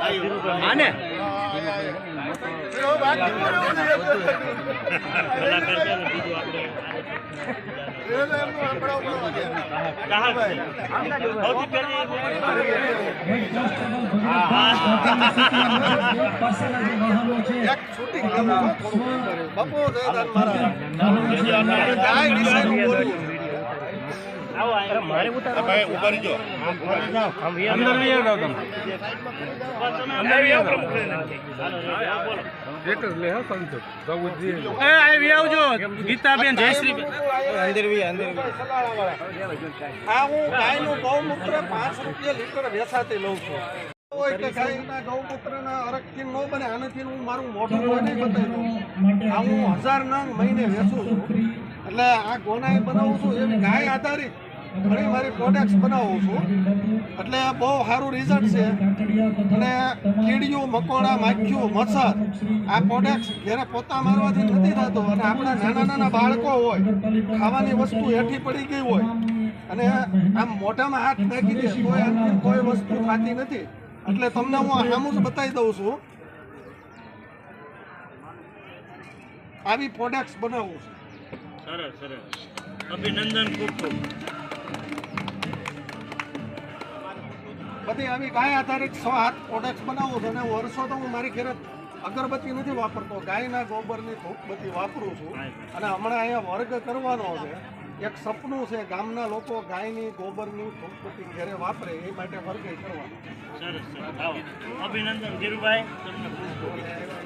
આને મારે ઉતાર ગીતાબેન જયશ્રી હું ગાયનું ગૌમૂત્ર 5 રૂપિયા લીટર વેચાતી લઉં છું. ગાયના ગૌમૂત્રના અરગથી ન બને આનાથી હું મારું મોઢું નહીં બતાવી દઉં. આ હું 1000 નંગ મહિને વેચું છું. એટલે આ ગોનાઈ બનાવું છું એવી ગાય આધારિત ઘણી મારી પ્રોડક્ટ્સ બનાવું છું. એટલે બહુ સારું રિઝલ્ટ છે. અને કીડીયું મકોડા માખ્યું મચ્છર આ પ્રોડક્ટ્સ જ્યારે પોતા મારવાથી નથી થતું. અને આપણા નાના નાના બાળકો હોય ખાવાની વસ્તુ હેઠી પડી ગઈ હોય અને આમ મોઢામાં હાથ નાખી દે તોય આનાથી કોઈ વસ્તુ ખાતી નથી. એટલે તમને હું સામું જ બતાવી દઉં છું. આવી પ્રોડક્ટ્સ બનાવું છું. સરસ સરસ અભિનંદન ખૂબ ખૂબ. બધી આવી ગાય આધારિત 107 પ્રોડક્ટ્સ બનાવું છું. અને વર્ષો તો હું મારી ઘરે અગરબત્તી નથી વાપરતો, ગાયના ગોબરની ધૂપબત્તી વાપરું છું. અને હમણાં અહીંયા વર્ગ કરવાનો છે. એક સપનું છે ગામના લોકો ગાયની ગોબરની ધૂપબત્તી ઘરે વાપરે એ માટે વર્ગ કરવાનો. સરસ સરસ. અભિનંદન ધીરુભાઈ, તમને ખૂબ ખૂબ.